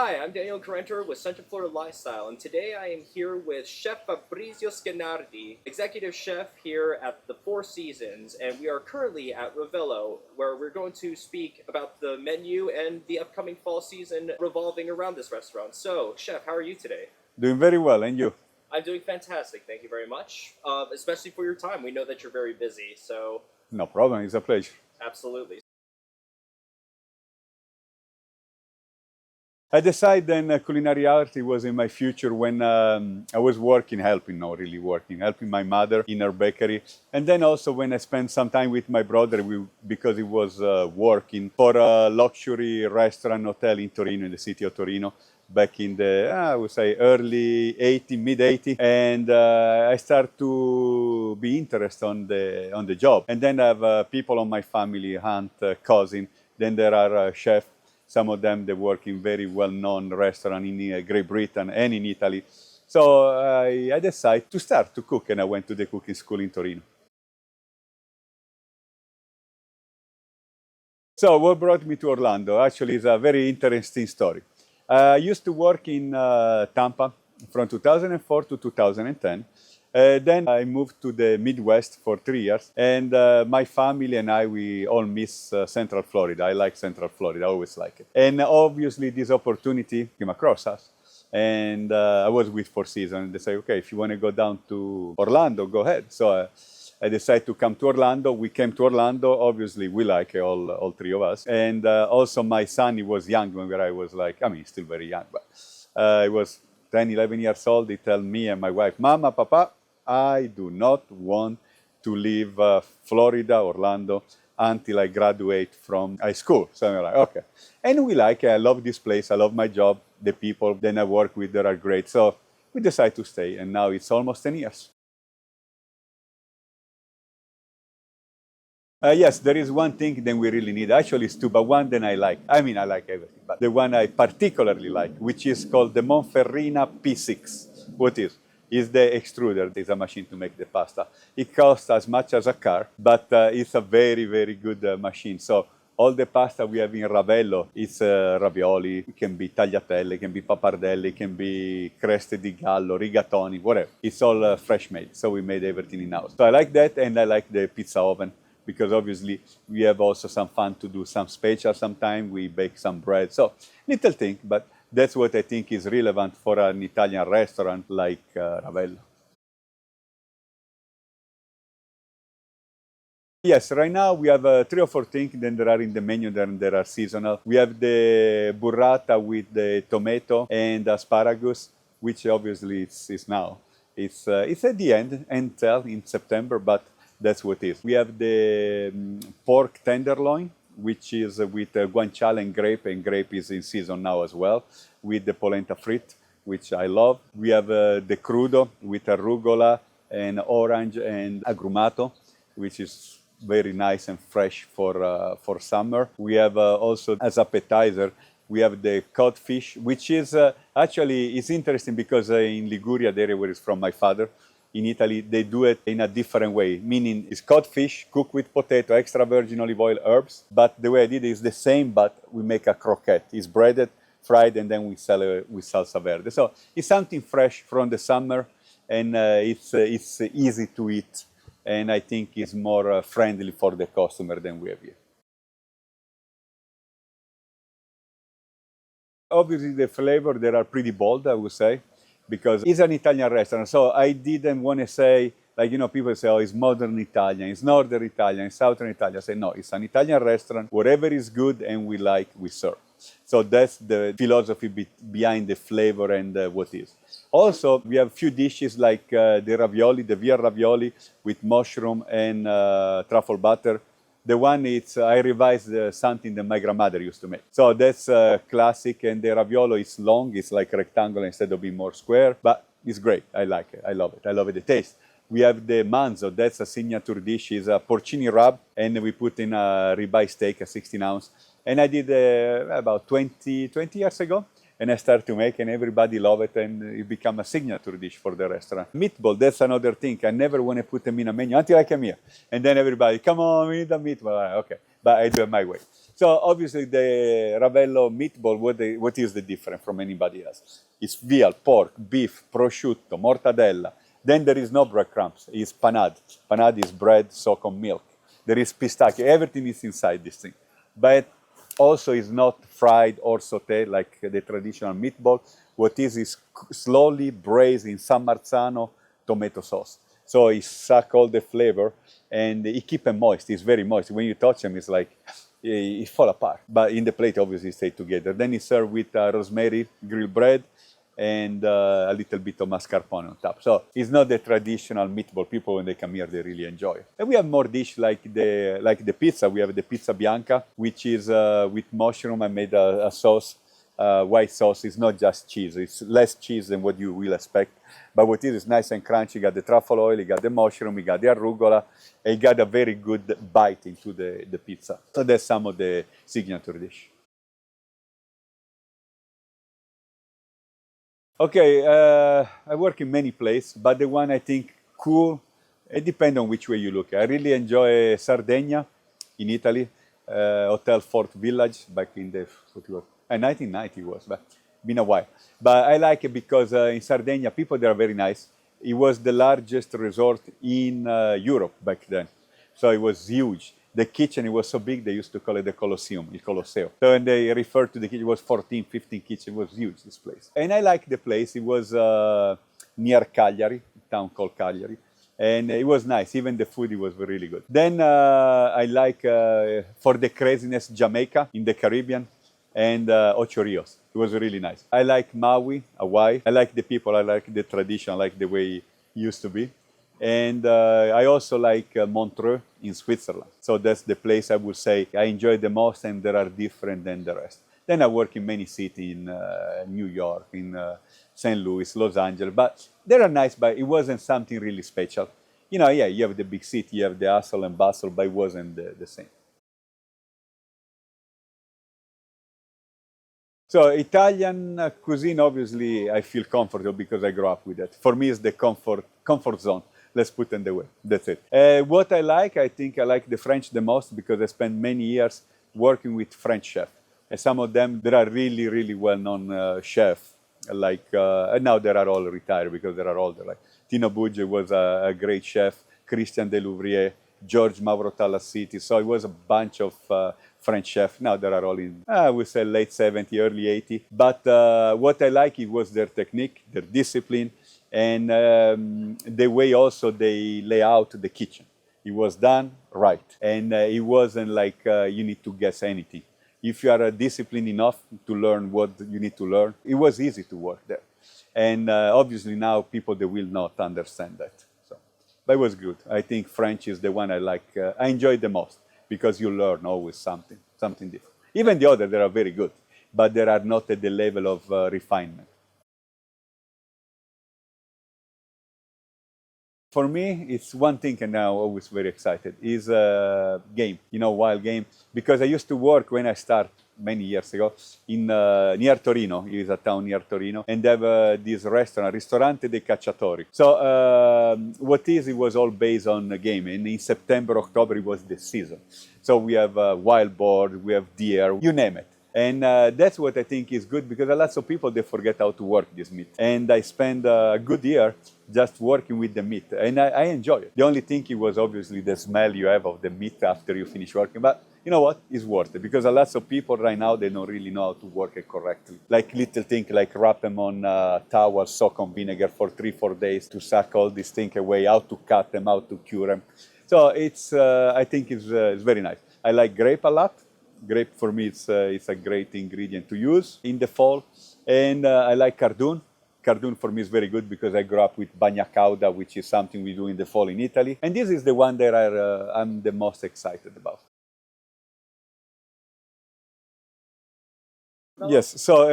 Hi, I'm Daniel Carenter with Central Florida Lifestyle, and today I am here with Chef Fabrizio Schenardi, Executive Chef here at the Four Seasons, and we are currently at Ravello, where we're going to speak about the menu and the upcoming fall season revolving around this restaurant. So, Chef, how are you today? Doing very well, and you? I'm doing fantastic, thank you very much, especially for your time. We know that you're very busy, so No problem, it's a pleasure. absolutely. I decided then culinary art was in my future when I was working, helping, not really working, helping my mother in her bakery. And then also when I spent some time with my brother, because he was working for a luxury restaurant hotel in Torino, in the city of Torino, back in the, I would say, early 80s, mid 80s. And I started to be interested on the job. And then I have people on my family, aunt, cousin. Then there are chefs. Some of them, they work in very well-known restaurants in Great Britain and in Italy. So I decided to start to cook, and I went to the cooking school in Torino. So what brought me to Orlando? Actually, is a very interesting story. I used to work in Tampa from 2004 to 2010. Then I moved to the Midwest for 3 years, and my family and I, we all miss Central Florida. I like Central Florida, I always like it. And obviously this opportunity came across us. And I was with Four Seasons, they say, okay, if you want to go down to Orlando, go ahead. So I decided to come to Orlando. We came to Orlando, obviously we like it, all three of us. And also my son, he was young when I was like, I mean, still very young, but he was 10, 11 years old. He told me and my wife, Mama, Papa, I do not want to leave Florida, Orlando, until I graduate from high school. So I'm like, okay. And we like it. I love this place. I love my job. The people that I work with there are great. So we decided to stay. And now it's almost 10 years. Yes, there is one thing that we really need. Actually, it's two, but one that I like. I mean, I like everything. But the one I particularly like, which is called the Monferrina P6. What is the extruder. It's a machine to make the pasta. It costs as much as a car, but it's a very, very good machine. So all the pasta we have in Ravello, it's ravioli, it can be tagliatelle, it can be pappardelle, it can be creste di gallo, rigatoni, whatever. It's all fresh made, so we made everything in-house. So I like that, and I like the pizza oven, because obviously we have also some fun to do some special sometime. We bake some bread, so little thing, but that's what I think is relevant for an Italian restaurant like Ravello. Yes, right now we have 3 or 4 things, then there are in the menu, then there are seasonal. We have the burrata with the tomato and asparagus, which obviously it's now. It's at the end, until in September, but that's what it is. We have the pork tenderloin, which is with guanciale and grape is in season now as well, with the polenta frit, which I love. We have the crudo with arugula and orange and agrumato, which is very nice and fresh for summer. We have also, as appetizer, we have the codfish, which is actually is interesting because in Liguria, the area where it's from my father, in Italy, they do it in a different way, meaning it's codfish cooked with potato, extra virgin olive oil, herbs. But the way I did it is the same, but we make a croquette. It's breaded, fried, and then we sell it with salsa verde. So it's something fresh from the summer, and it's easy to eat, and I think it's more friendly for the customer than we have here. Obviously, the flavor, they are pretty bold, I would say, because it's an Italian restaurant. So I didn't want to say, like, people say, oh, it's modern Italian, it's northern Italian, it's southern Italian. I say, no, it's an Italian restaurant. Whatever is good and we like, we serve. So that's the philosophy behind the flavor and what is. Also, we have a few dishes like the ravioli, the Via ravioli with mushroom and truffle butter. The one is, I revised something that my grandmother used to make. So that's classic, and the raviolo is long, it's like rectangular instead of being more square, but it's great, I like it, I love it, the taste. We have the manzo, that's a signature dish, it's a porcini rub, and we put in a ribeye steak, a 16 ounce. And I did about 20 years ago, and I started to make, and everybody loved it, and it became a signature dish for the restaurant. Meatball, that's another thing. I never want to put them in a menu until I came here. And then everybody, come on, we need a meatball. Okay. but I do it my way. So obviously the Ravello meatball, what is the difference from anybody else? It's veal, pork, beef, prosciutto, mortadella. Then there is no breadcrumbs, it's panade. Panade is bread soaked on milk. There is pistachio, everything is inside this thing. But also is not fried or sauté like the traditional meatball. What is slowly braised in San Marzano tomato sauce. So it sucks all the flavor and it keeps them moist. It's very moist. When you touch them, it's like it fall apart. But in the plate, obviously, stay together. Then it's served with rosemary grilled bread and a little bit of mascarpone on top. So it's not the traditional meatball. People, when they come here, they really enjoy it. And we have more dish like the pizza. We have the pizza bianca, which is with mushroom. I made a sauce, white sauce. It's not just cheese. It's less cheese than what you will expect. But what it is nice and crunchy. You got the truffle oil, you got the mushroom, you got the arugula, and you got a very good bite into the pizza. So that's some of the signature dish. Okay, I work in many places, but the one I think cool, it depends on which way you look. I really enjoy Sardinia in Italy, Hotel Fort Village back in the 1990 was, but been a while. But I like it because in Sardinia, people there are very nice. It was the largest resort in Europe back then, so it was huge. The kitchen, it was so big, they used to call it the Colosseum, il Colosseo. So when they referred to the kitchen, it was 14, 15 kitchens. It was huge, this place. And I like the place. It was near Cagliari, a town called Cagliari. And it was nice. Even the food, it was really good. Then I like, for the craziness, Jamaica in the Caribbean and Ocho Rios. It was really nice. I like Maui, Hawaii. I like the people. I like the tradition. I like the way it used to be. And I also like Montreux in Switzerland. So that's the place I would say I enjoy the most and there are different than the rest. Then I work in many cities in New York, in St. Louis, Los Angeles. But they are nice, but it wasn't something really special. You know, yeah, you have the big city, you have the hustle and bustle, but it wasn't the same. So Italian cuisine, obviously, I feel comfortable because I grew up with it. For me, it's the comfort zone. Let's put it that way. That's it. What I think I like the French the most because I spent many years working with French chefs. And some of them, there are really, really well-known chefs. Like, and now they are all retired because they are older. Like Tino Bugge was a great chef, Christian Delouvrier, George Mauro Talassiti. So it was a bunch of French chefs. Now they are all in, I would say, late 70, early 80. But what I like, it was their technique, their discipline, and the way also they lay out the kitchen. It was done right. And it wasn't like you need to guess anything. If you are disciplined enough to learn what you need to learn, it was easy to work there. And obviously now people, they will not understand that. So, but it was good. I think French is the one I like. I enjoy the most because you learn always something different. Even the others, they are very good, but they are not at the level of refinement. For me, it's one thing, and I'm always very excited, is game, wild game. Because I used to work when I started many years ago in near Torino. It is a town near Torino, and they have this restaurant, Ristorante dei Cacciatori. So it was all based on a game. And in September, October, it was the season. So we have wild boar, we have deer, you name it. And that's what I think is good because a lot of people, they forget how to work this meat. And I spent a good year just working with the meat. And I enjoy it. The only thing it was obviously the smell you have of the meat after you finish working. But you know what? It's worth it because a lot of people right now, they don't really know how to work it correctly. Like little things like wrap them on towel, soak on vinegar for 3-4 days to suck all these things away, how to cut them, how to cure them. So it's, I think it's very nice. I like grape a lot. Grape for me, it's a great ingredient to use in the fall. And I like cardoon. Cardoon for me is very good because I grew up with bagna cauda, which is something we do in the fall in Italy. And this is the one that I'm the most excited about. Yes, so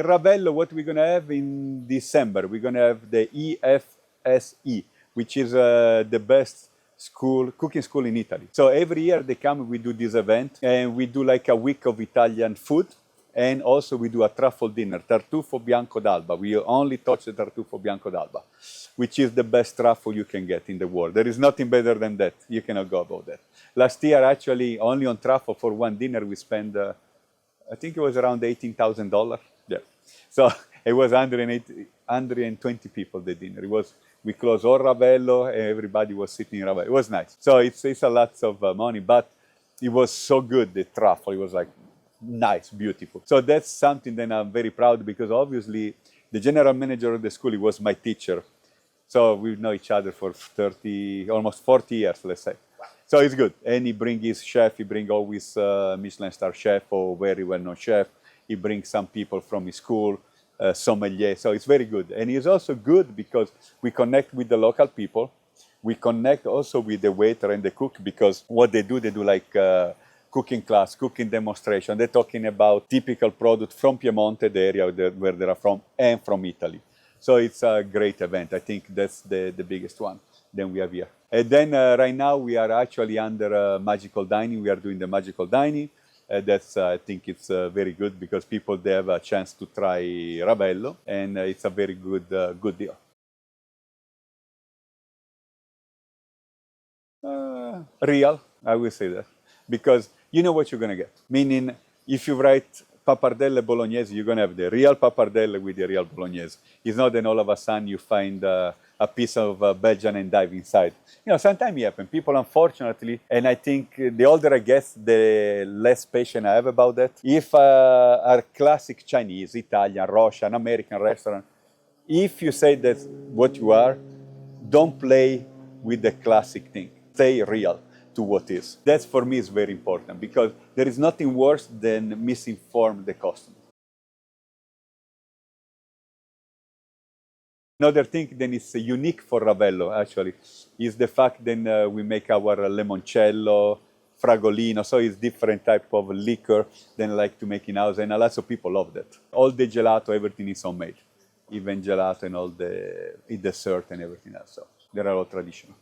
Ravello, what we're going to have in December, we're going to have the EFSE, which is the best cooking school in Italy. So every year they come, we do this event, and we do like a week of Italian food, And also we do a truffle dinner, tartufo bianco d'alba. We only touch the tartufo bianco d'alba, which is the best truffle you can get in the world. There is nothing better than that. You cannot go about that. Last year, actually, only on truffle for one dinner, we spent, I think it was around $18,000. Yeah. So it was 120 people, the dinner. We closed all Ravello, and everybody was sitting in Ravello. It was nice. So it's a lot of money, but it was so good, the truffle. It was like nice, beautiful. So that's something that I'm very proud, because obviously the general manager of the school, he was my teacher. So we know each other for 30, almost 40 years, let's say. Wow. So it's good. And he bring his chef, he bring always Michelin star chef or very well-known chef. He brings some people from his school, sommelier. So it's very good. And it's also good because we connect with the local people. We connect also with the waiter and the cook, because what they do like cooking class, cooking demonstration. They're talking about typical product from Piemonte, the area where they are from, and from Italy. So it's a great event. I think that's the biggest one that we have here. And then right now we are actually under magical dining. We are doing the magical dining. I think it's very good, because people, they have a chance to try Ravello, and it's a very good deal. Real, I will say that, because you know what you're going to get. Meaning, if you write pappardelle bolognese, you're going to have the real pappardelle with the real bolognese. It's not then all of a sudden you find a piece of Belgian endive inside. You know, sometimes it happens. People, unfortunately, and I think the older I get, the less patience I have about that. If a classic Chinese, Italian, Russian, American restaurant, if you say that's what you are, don't play with the classic thing. Stay real to what is. That's, for me, is very important, because there is nothing worse than misinform the customer. Another thing that is unique for Ravello, actually, is the fact that we make our limoncello, fragolino, so it's different type of liquor than I like to make in house, and lots of people love that. All the gelato, everything is homemade, even gelato and all the dessert and everything else. So they're all traditional.